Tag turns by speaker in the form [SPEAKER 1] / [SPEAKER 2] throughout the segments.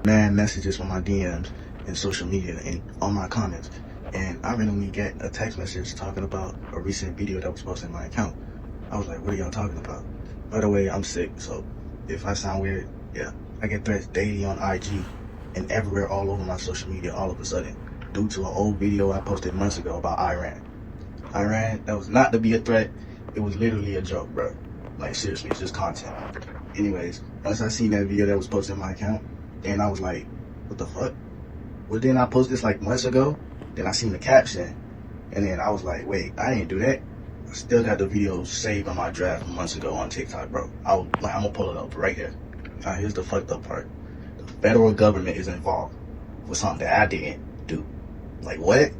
[SPEAKER 1] mad messages from my DMs and social media and on my comments. And I randomly get a text message talking about a recent video that was posted in my account. I was like, what are y'all talking about? By the way, I'm sick, so if I sound weird, yeah. I get threats daily on IG and everywhere all over my social media all of a sudden due to an old video I posted months ago about Iran. Iran, that was not to be a threat. It was literally a joke, bro. Like, seriously, it's just content. Anyways, once I seen that video that was posted in my account, then I was like, what the fuck? Well, then I posted this like months ago. Then I seen the caption, and then I was like, wait, I didn't do that. I still got the video saved on my draft from months ago on TikTok, bro. I'm gonna pull it up right here. Now, here's the fucked up part. The federal government is involved with something that I didn't do. Like, what?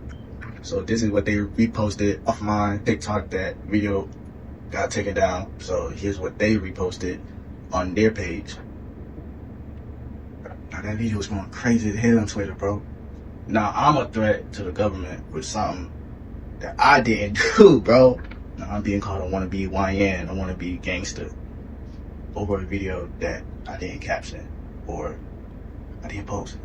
[SPEAKER 1] So this is what they reposted off my TikTok. That video got taken down. So here's what they reposted on their page. Now that video is going crazy as hell on Twitter, bro. Now I'm a threat to the government with something that I didn't do, bro. Now I'm being called a wannabe YN, a wannabe gangster over a video that I didn't caption or I didn't post.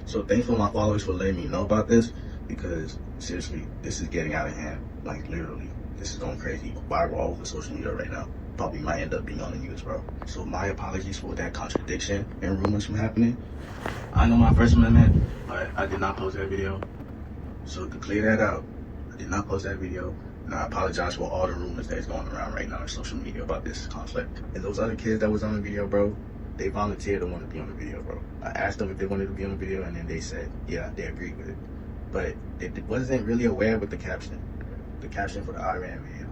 [SPEAKER 1] So thankful my followers for letting me know about this, because seriously, this is getting out of hand. Like, literally, this is going crazy, viral all over social media right now. Probably might end up being on the news, bro. So my apologies for that contradiction and rumors from happening. I know my First Amendment, but I did not post that video. So to clear that out, I did not post that video. And I apologize for all the rumors that's going around right now on social media about this conflict. And those other kids that was on the video, bro, they volunteered to want to be on the video, bro. I asked them if they wanted to be on the video, and then they said, yeah, they agreed with it. But it wasn't really aware with the caption for the Iran video.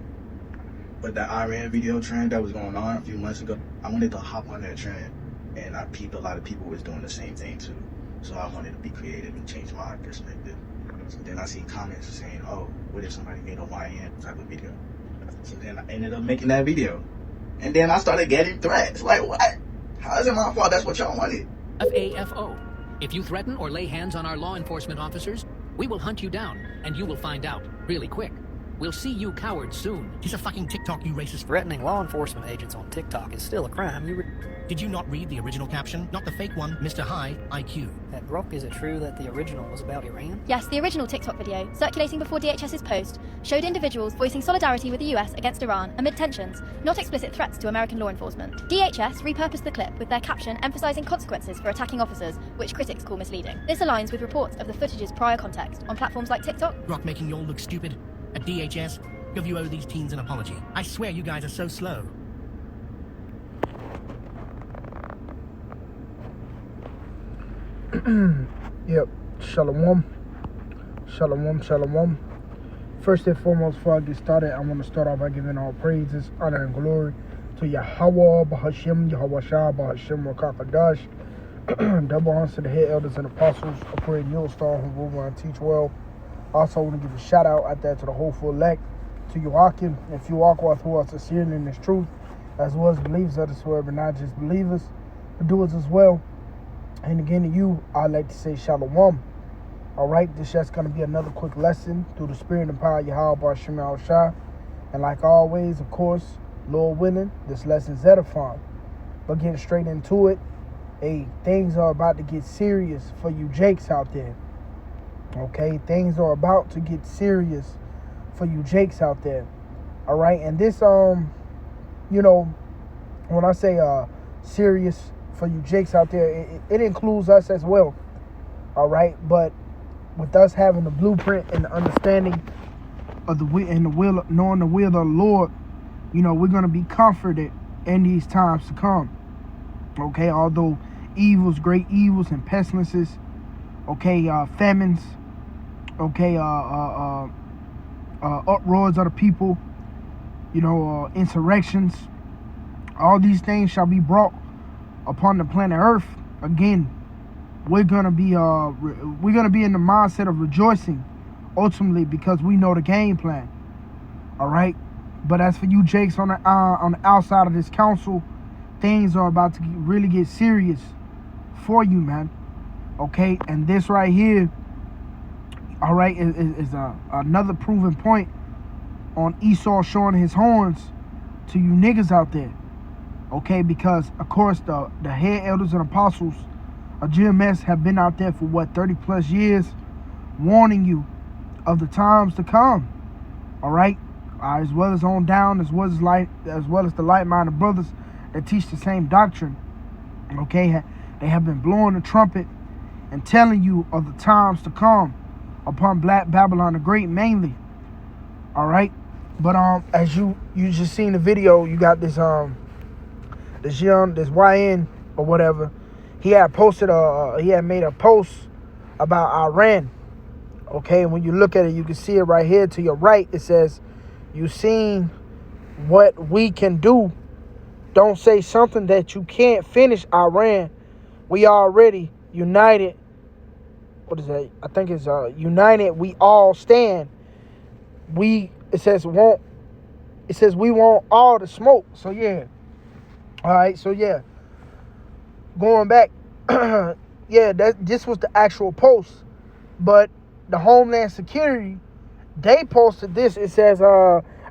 [SPEAKER 1] But the Iran video trend that was going on a few months ago, I wanted to hop on that trend, and I peeped a lot of people was doing the same thing too. So I wanted to be creative and change my perspective. So then I seen comments saying, oh, what if somebody made a YN type of video? So then I ended up making that video. And then I started getting threats. Like, what? How is it my fault? That's what y'all wanted.
[SPEAKER 2] FAFO. If you threaten or lay hands on our law enforcement officers, we will hunt you down, and you will find out really quick. We'll see you cowards soon.
[SPEAKER 3] He's a fucking TikTok, you racist.
[SPEAKER 4] Threatening law enforcement agents on TikTok is still a crime.
[SPEAKER 3] Did you not read the original caption? Not the fake one, Mr. High IQ.
[SPEAKER 4] That Brock, is it true that the original was about Iran?
[SPEAKER 5] Yes, the original TikTok video, circulating before DHS's post, showed individuals voicing solidarity with the US against Iran amid tensions, not explicit threats to American law enforcement. DHS repurposed the clip with their caption emphasizing consequences for attacking officers, which critics call misleading. This aligns with reports of the footage's prior context on platforms like TikTok.
[SPEAKER 3] Brock making you all look stupid. At DHS, give you owe these teens an apology. I swear you guys are so slow.
[SPEAKER 6] Yep, shalom. Shalom, shalom. First and foremost, before I get started, I want to start off by giving all praises, honor, and glory to Yahawah, bahasham, Yahawah, bahasham, Rawchaa Qadash. Double honors to the head elders and apostles, according to your star who rule and teach well. Also, I want to give a shout out out there to the hopeful elect, to Yahawashi, and few Yahawah who are sincere in this truth, as well as believers of this word, but not just believers, but doers as well. And again to you, I'd like to say shalom. Alright, this just going to be another quick lesson through the spirit and power of Yahawah. And like always, of course, Lord willing, this lesson's edifying. But getting straight into it, hey, things are about to get serious for you Jakes out there. Okay, things are about to get serious for you Jakes out there. Alright, and this, you know, when I say serious for you Jakes out there, it includes us as well. All right, but with us having the blueprint and the understanding of the will and the will, knowing the will of the Lord, you know, we're gonna be comforted in these times to come. Okay, although evils, great evils, and pestilences, okay, famines, okay, uproars of the people, you know, insurrections, all these things shall be brought upon the planet Earth. Again, we're gonna be in the mindset of rejoicing ultimately, because we know the game plan. All right, but as for you Jakes on the outside of this council, things are about to really get serious for you, man. Okay, and this right here, all right, is another proven point on Esau showing his horns to you niggas out there. Okay, because of course the head elders and apostles GMS have been out there for what, 30 plus years, warning you of the times to come. All right, as well as on down, as well as the like-minded brothers that teach the same doctrine. Okay, they have been blowing the trumpet and telling you of the times to come upon Black Babylon the Great mainly. All right, but as you just seen the video, you got this YN or whatever. He had made a post about Iran. Okay, and when you look at it, you can see it right here to your right. It says, "You seen what we can do. Don't say something that you can't finish, Iran. We already united." What is that? I think it's united. We all stand. It says we want all the smoke. So yeah. All right. So yeah. Going back, yeah, this was the actual post, but the Homeland Security, they posted this. It says,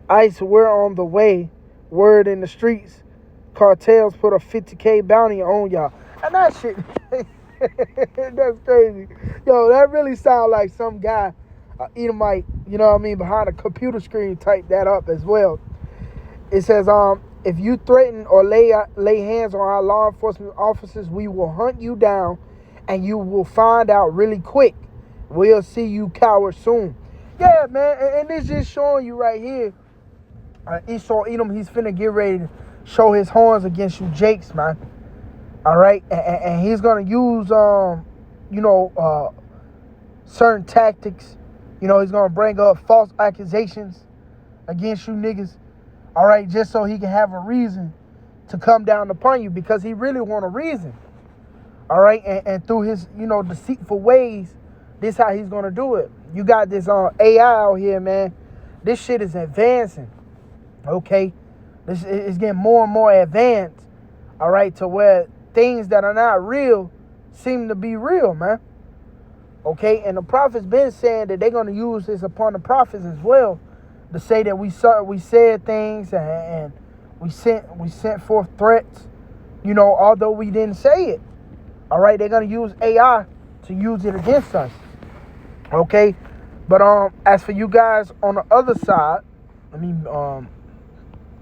[SPEAKER 6] "ICE, we're on the way. Word in the streets. Cartels put a 50K bounty on y'all." And that shit, that's crazy. Yo, that really sounds like some guy, Edomite, you know what I mean, behind a computer screen typed that up as well. It says, "If you threaten or lay hands on our law enforcement officers, we will hunt you down and you will find out really quick. We'll see you cowards soon." Yeah, man, and it's just showing you right here. Esau Edom, he's finna get ready to show his horns against you Jakes, man. All right, and he's gonna use, certain tactics. You know, he's gonna bring up false accusations against you niggas. All right, just so he can have a reason to come down upon you, because he really want a reason. All right, and through his, deceitful ways, this how he's gonna do it. You got this AI out here, man. This shit is advancing. Okay, this is getting more and more advanced. All right, to where things that are not real seem to be real, man. Okay, and the prophets been saying that they're gonna use this upon the prophets as well, to say that we said things and we sent forth threats, although we didn't say it. All right, they're gonna use AI to use it against us. Okay, but as for you guys on the other side, let me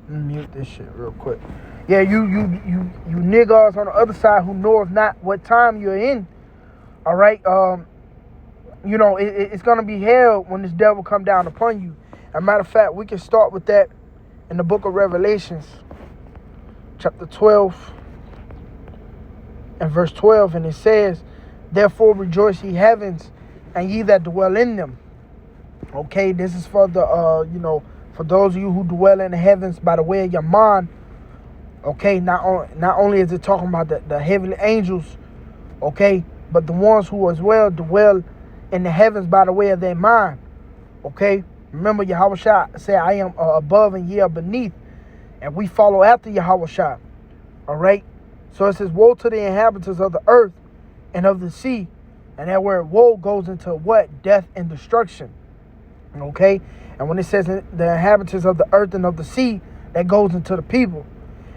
[SPEAKER 6] mute this shit real quick. Yeah, you niggas on the other side who know not what time you're in. All right, it's gonna be hell when this devil come down upon you. As a matter of fact, we can start with that in the book of Revelations, chapter 12 and verse 12, and it says, "Therefore rejoice ye heavens, and ye that dwell in them." Okay, this is for the for those of you who dwell in the heavens by the way of your mind. Okay, not only is it talking about the heavenly angels, okay, but the ones who as well dwell in the heavens by the way of their mind. Okay, remember Yahawashi said, "I am above and ye are beneath," and we follow after Yahawashi. All right, so it says, "Woe to the inhabitants of the earth and of the sea," and that word woe goes into what? Death and destruction. Okay, and when it says the inhabitants of the earth and of the sea, that goes into the people.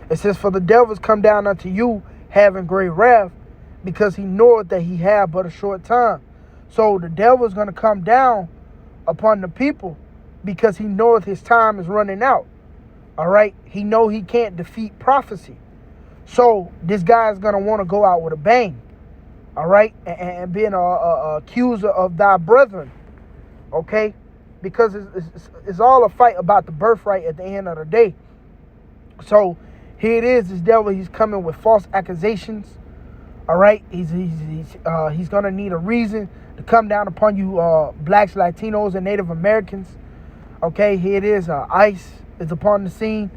[SPEAKER 6] It says, "For the devils come down unto you, having great wrath, because he knoweth that he have but a short time." So the devil is going to come down upon the people because he knoweth his time is running out. All right, he know he can't defeat prophecy. So this guy is going to want to go out with a bang. All right, and being a accuser of thy brethren. Okay, because it's all a fight about the birthright at the end of the day. So here it is, this devil, he's coming with false accusations. All right, he's gonna need a reason to come down upon you, blacks, Latinos, and Native Americans. Okay, here it is, ICE is upon the scene.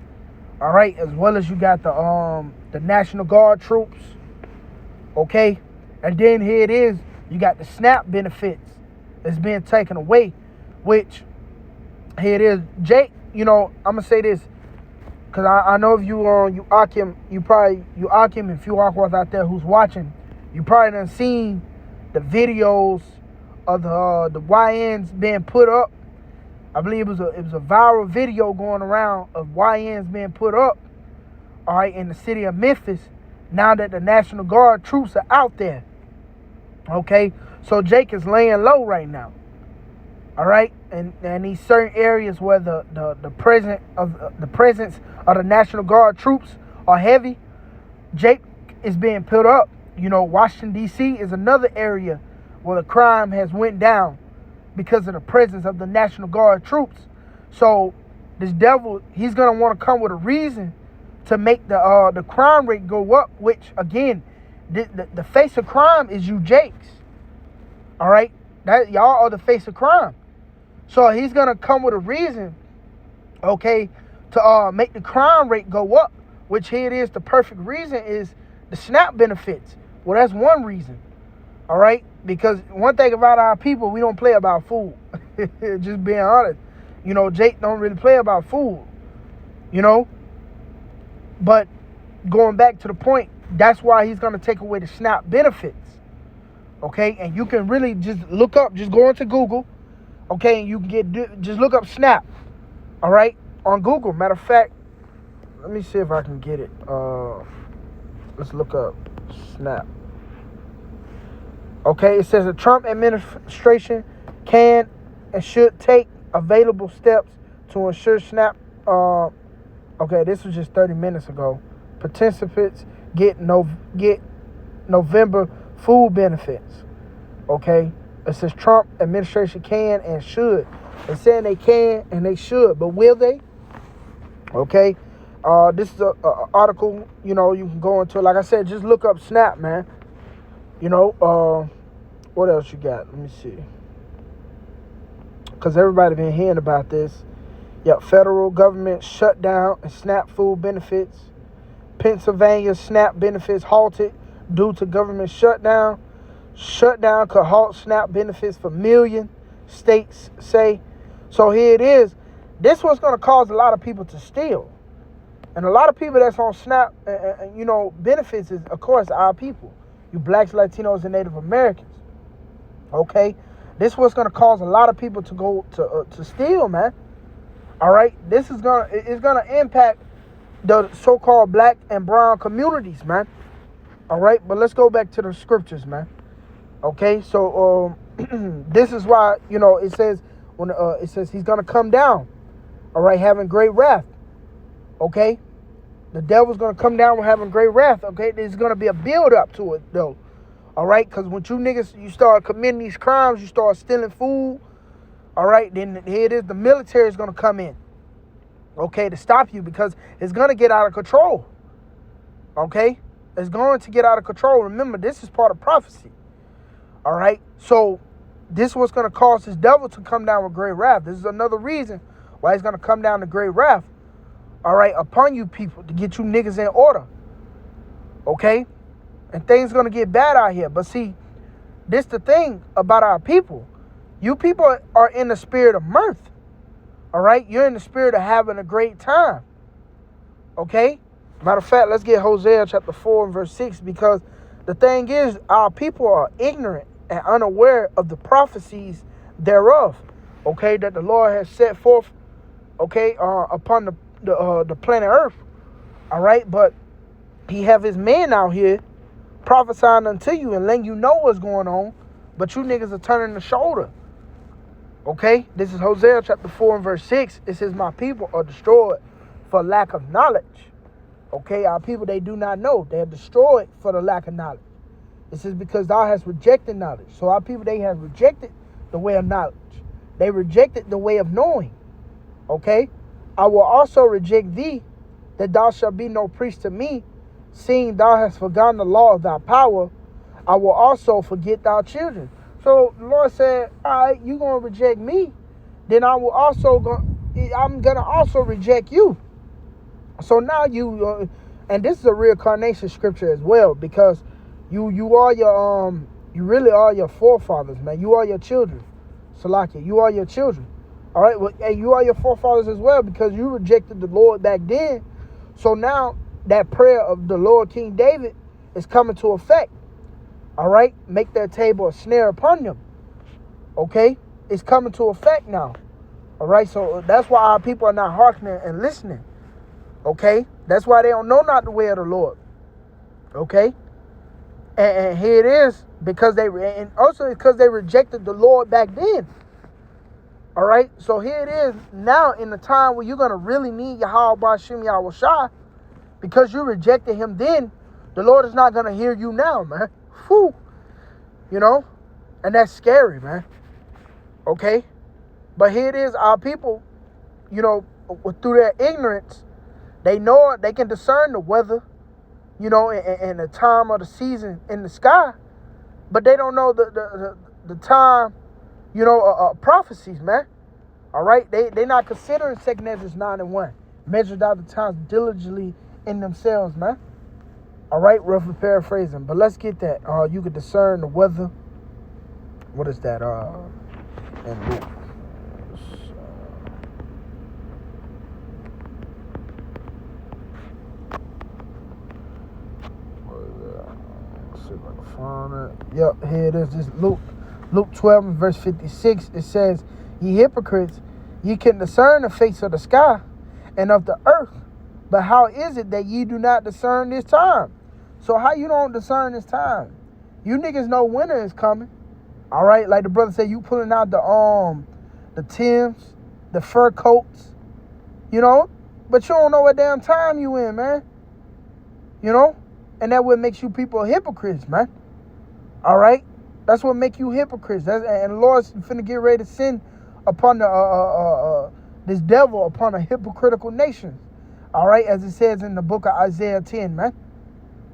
[SPEAKER 6] All right, as well as you got the National Guard troops. Okay, and then here it is, you got the SNAP benefits that's being taken away, which here it is, Jake. I'm gonna say this, because I know if you Akim, if you Aquas out there who's watching, you probably done seen the videos of the YNs being put up. I believe it was a viral video going around of YNs being put up, all right, in the city of Memphis, now that the National Guard troops are out there. Okay, so Jake is laying low right now. All right, and these certain areas where the presence of the National Guard troops are heavy, Jake is being put up. You know, Washington D.C. is another area where the crime has went down because of the presence of the National Guard troops. So this devil, he's gonna want to come with a reason to make the crime rate go up. Which again, the face of crime is you Jakes. All right, that y'all are the face of crime. So he's gonna come with a reason, okay, to make the crime rate go up. Which here it is, the perfect reason is the SNAP benefits. Well, that's one reason. All right, because one thing about our people, we don't play about food. Just being honest, you know, Jake don't really play about food. You know, but going back to the point, that's why he's gonna take away the SNAP benefits. Okay, and you can really just look up, just go into Google. Okay, and you can just look up SNAP. All right, on Google. Matter of fact, let me see if I can get it. Let's look up SNAP. Okay, it says the Trump administration can and should take available steps to ensure SNAP. Okay, this was just 30 minutes ago. Participants get November food benefits. Okay, it says Trump administration can and should. It's saying they can and they should, but will they? Okay, this is a article. You know, you can go into. Like I said, just look up SNAP, man. You know, what else you got? Let me see. Because everybody been hearing about this. Yep, federal government shutdown and SNAP food benefits. Pennsylvania SNAP benefits halted due to government shutdown. Shutdown could halt SNAP benefits for million states say. So here it is. This was going to cause a lot of people to steal. And a lot of people that's on SNAP, you know, benefits is, of course, our people. You blacks, Latinos, and Native Americans. Okay? This was going to cause a lot of people to go to steal, man. All right? This is going to impact the so-called black and brown communities, man. All right? But let's go back to the scriptures, man. Okay? So this is why, you know, it says when it says he's going to come down. All right? Having great wrath. Okay? The devil's going to come down with having great wrath. Okay? There's going to be a build up to it, though. All right? Because when you start committing these crimes, you start stealing food. All right? Then here it is. The military is going to come in. Okay? To stop you because it's going to get out of control. Okay? It's going to get out of control. Remember, this is part of prophecy. All right? So this is what's going to cause this devil to come down with great wrath. This is another reason why he's going to come down to great wrath. All right? Upon you people to get you niggas in order. Okay? And things going to get bad out here. But see, this the thing about our people. You people are in the spirit of mirth. All right? You're in the spirit of having a great time. Okay? Matter of fact, let's get Hosea chapter 4 and verse 6. Because the thing is, our people are ignorant and unaware of the prophecies thereof. Okay? That the Lord has set forth. Okay? Upon the planet Earth. All right? But he have his men out here prophesying unto you and letting you know what's going on, but you niggas are turning the shoulder. Okay? This is Hosea chapter 4 and verse 6. It says, my people are destroyed for lack of knowledge. Okay? Our people, they do not know. They are destroyed for the lack of knowledge. It says, because thou hast rejected knowledge. So our people, they have rejected the way of knowledge. They rejected the way of knowing. Okay? I will also reject thee, that thou shalt be no priest to me, seeing thou hast forgotten the law of thy power. I will also forget thy children. So the Lord said, all right, you're going to reject me, then I'm going to also reject you. So now you, and this is a reincarnation scripture as well, because you are your, you really are your forefathers, man. You are your children. Salakia, you are your children. All right, well, and you are your forefathers as well, because you rejected the Lord back then. So now that prayer of the Lord King David is coming to effect. All right, make that table a snare upon them. Okay, it's coming to effect now. All right, so that's why our people are not hearkening and listening. Okay, that's why they don't know not the way of the Lord. Okay, And here it is, because and also because they rejected the Lord back then. All right, so here it is now in the time where you're gonna really need Yahawah, bahasham, Yahawashi, because you rejected Him then. The Lord is not gonna hear you now, man. Whew. You know, and that's scary, man. Okay, but here it is, our people, you know, through their ignorance, they know they can discern the weather, you know, and the time of the season in the sky, but they don't know the time, you know, prophecies, man. All right, they not considering 2nd Ezra 9:1, measured out the times diligently in themselves, man. All right, roughly paraphrasing, but let's get that. You could discern the weather. What is that? And Luke. See if I can find it. Yep, here it is. This Luke 12 and verse 56. It says, "Ye hypocrites, ye can discern the face of the sky and of the earth, but how is it that ye do not discern this time?" So how you don't discern this time? You niggas know winter is coming. All right, like the brother said, you pulling out the Timbs, the fur coats, you know, but you don't know what damn time you in, man. You know? And that what makes you people hypocrites, man. All right? That's what make you hypocrites. And the Lord's finna get ready to send upon this devil upon a hypocritical nation. All right? As it says in the book of Isaiah 10, man.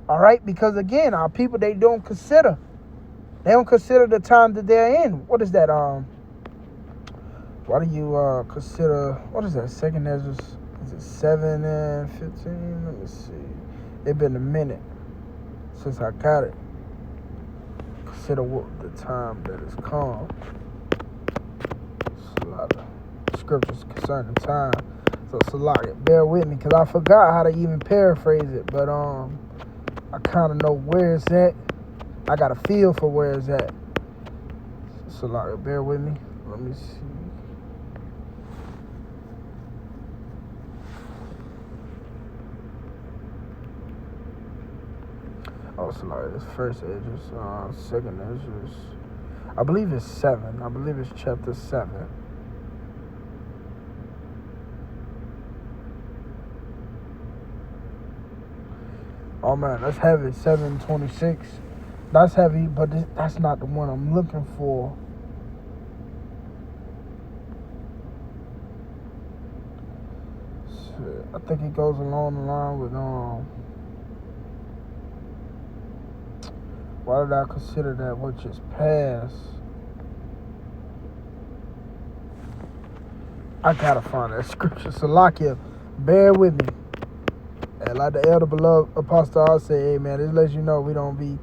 [SPEAKER 6] All right? Because, again, our people, they don't consider. They don't consider the time that they're in. What is that? Why do you consider, what is that? 2nd Ezra, is it 7 and 15? Let me see. It's been a minute since I got it. Consider what the time that is come. It's a lot of scriptures concerning time. So it's a lot. Bear with me, because I forgot how to even paraphrase it. But I kind of know where it's at. I got a feel for where it's at. It's a lot. Bear with me. Let me see. Oh, it's like this 1st Ezra, 2nd Ezra. I believe it's 7. I believe it's chapter 7. Oh man, that's heavy. 7:26. That's heavy, but that's not the one I'm looking for. Shit, I think it goes along the line with why did I consider that which is past? I gotta find that scripture. Salakia, bear with me. And like the elder beloved apostle, I say, hey man, this lets you know we don't be,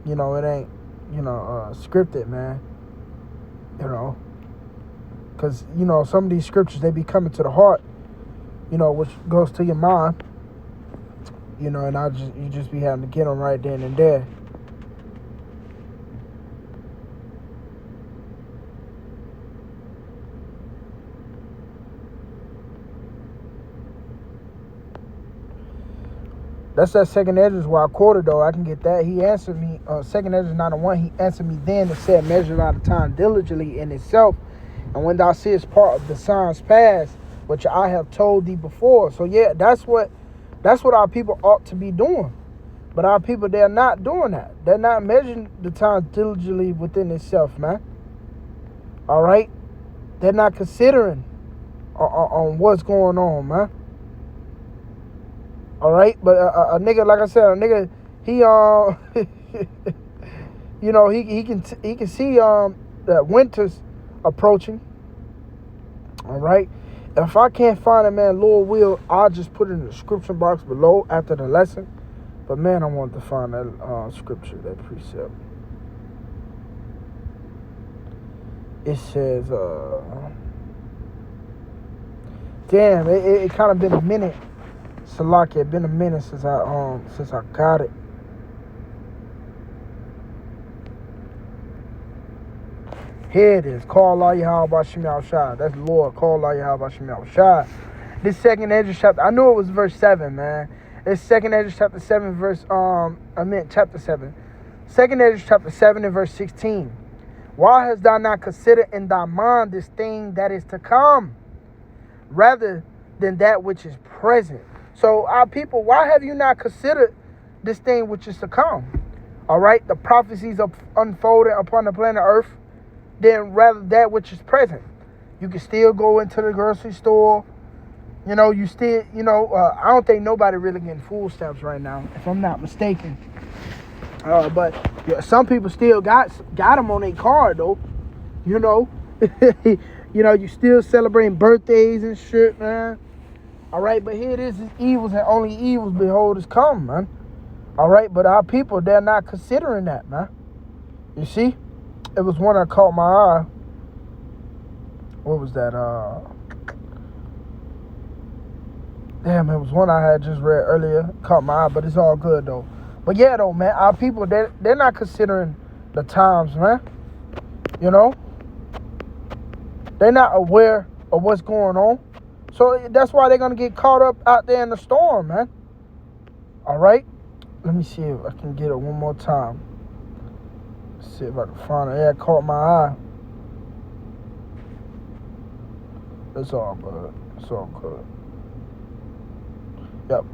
[SPEAKER 6] you know, it ain't, you know, scripted, man. You know, because, you know, some of these scriptures, they be coming to the heart, you know, which goes to your mind, you know, and you just be having to get them right then and there. That's that 2nd Ezra where I quoted, though. I can get that. He answered me, 2nd Ezra 9:1, he answered me then and said, measure out the time diligently in itself. And when thou seest part of the signs past, which I have told thee before. So yeah, that's what our people ought to be doing. But our people, they're not doing that. They're not measuring the time diligently within itself, man. All right? They're not considering on what's going on, man. All right, but a nigga, like I said, a nigga, he you know, he can see that winter's approaching. All right, if I can't find it, man, Lord will, I'll just put it in the description box below after the lesson. But man, I want to find that scripture, that precept. It says, damn, it kind of been a minute. Salaki, it's been a minute since I got it. Here it is. Call Allah Yahawah bahasham Yahawashi. That's the Lord. Call Allah Yahawah bahasham Yahawashi. This 2nd Ezra chapter, I knew it was verse 7, man. It's 2nd Ezra chapter 7, chapter 7. 2 Ezra chapter 7 and verse 16. Why hast thou not considered in thy mind this thing that is to come, rather than that which is present? So our people, why have you not considered this thing which is to come? All right, the prophecies of unfolding upon the planet Earth, then rather that which is present. You can still go into the grocery store. You know, you still, I don't think nobody really getting food stamps right now, if I'm not mistaken. But yeah, some people still got them on their card though. You know, you still celebrating birthdays and shit, man. All right, but here it is evils and only evils behold is come, man. All right, but our people, they're not considering that, man. You see, it was one that caught my eye. What was that? Damn, it was one I had just read earlier. Caught my eye, but it's all good though. But yeah, though, man, our people, they're not considering the times, man. You know, they're not aware of what's going on. So that's why they're gonna get caught up out there in the storm, man. All right. Let me see if I can get it one more time. Let's see if I can find it. Yeah, it caught my eye. It's all good. It's all good. Yep.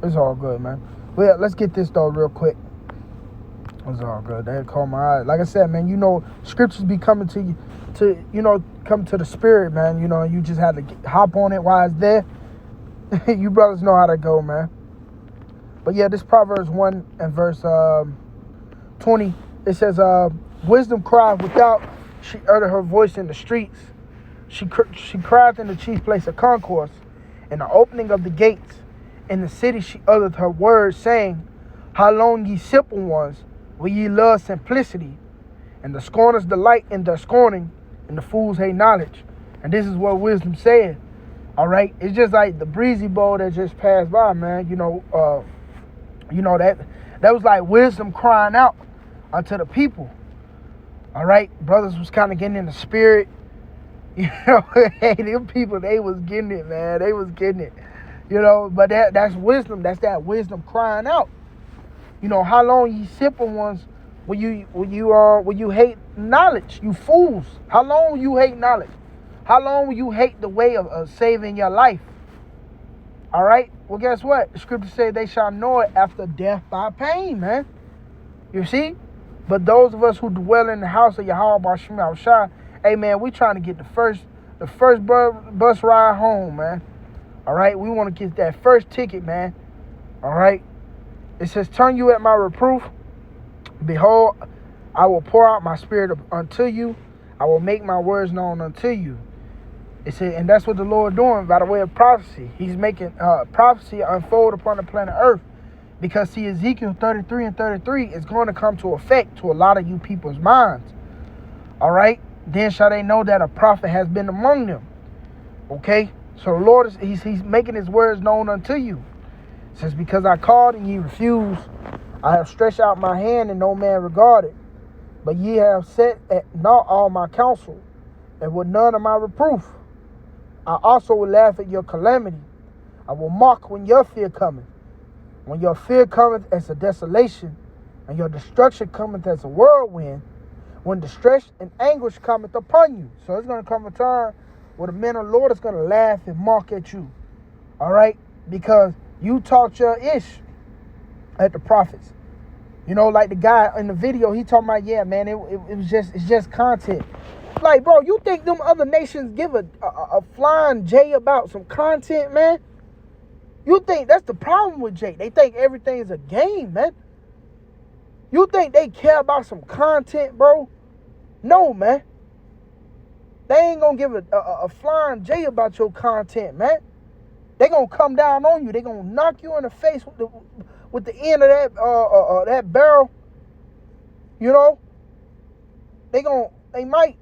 [SPEAKER 6] It's all good, man. But yeah, let's get this though real quick. It's all good. That caught my eye. Like I said, man, scriptures be coming to you, come to the spirit, man. You just have to hop on it while it's there. You brothers know how to go, man. But yeah, this Proverbs 1 and verse 20, it says, wisdom cried without, she uttered her voice in the streets. She cried in the chief place of concourse, in the opening of the gates. In the city she uttered her words, saying, how long, ye simple ones, will ye love simplicity? And the scorners delight in their scorning, and the fools hate knowledge. And this is what wisdom said. All right, it's just like the breezy bowl that just passed by, man. That was like wisdom crying out unto the people. All right, brothers was kind of getting in the spirit. Hey, them people, they was getting it, man. They was getting it. But that's wisdom. That's that wisdom crying out. How long, ye simple ones, will you hate knowledge? You fools. How long will you hate knowledge? How long will you hate the way of saving your life? All right. Well, guess what? The scriptures say they shall know it after death by pain, man. You see? But those of us who dwell in the house of Yahawah, hey, man, we trying to get the first bus ride home, man. All right? We want to get that first ticket, man. All right? It says, turn you at my reproof. Behold, I will pour out my spirit unto you. I will make my words known unto you. It said, and that's what the Lord doing by the way of prophecy. He's making prophecy unfold upon the planet Earth. Because see, Ezekiel 33 and 33 is going to come to effect to a lot of you people's minds. All right? Then shall they know that a prophet has been among them. Okay? So the Lord, he's making his words known unto you. It says, because I called and ye refused, I have stretched out my hand and no man regarded. But ye have set at naught all my counsel, and with none of my reproof. I also will laugh at your calamity. I will mock when your fear cometh. When your fear cometh as a desolation, and your destruction cometh as a whirlwind, when distress and anguish cometh upon you. So it's going to come a time where the men of the Lord is going to laugh and mock at you. All right? Because you taught your ish at the prophets. Like the guy in the video, he talking about, yeah, man, it's just content. Like, bro, you think them other nations give a flying J about some content, man? You think that's the problem with J? They think everything is a game, man. You think they care about some content, bro? No, man. They ain't gonna give a flying J about your content, man. They gonna come down on you. They gonna knock you in the face with the end of that barrel. They might,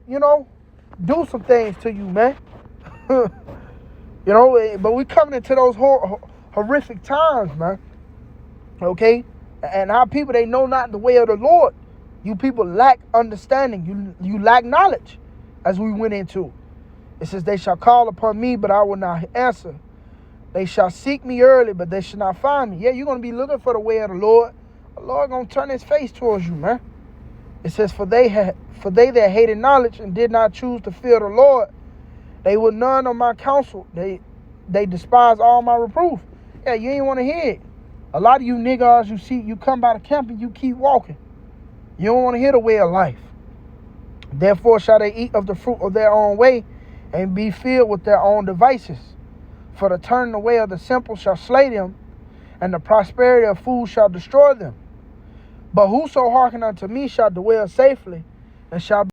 [SPEAKER 6] do some things to you, man. But we coming into those horrific times, man. Okay? And our people, they know not the way of the Lord. You people lack understanding. You lack knowledge, as we went into. It says, they shall call upon me, but I will not answer. They shall seek me early, but they shall not find me. Yeah, you're going to be looking for the way of the Lord, the Lord gonna turn his face towards you, man. It says, for they that hated knowledge and did not choose to fear the Lord, they were none of my counsel. They despise all my reproof. Yeah, you ain't want to hear it. A lot of you niggas, you see, you come by the camp and you keep walking. You don't want to hear the way of life. Therefore shall they eat of the fruit of their own way and be filled with their own devices. For the turning away of the simple shall slay them, and the prosperity of fools shall destroy them. But whoso hearken unto me shall dwell safely, and shall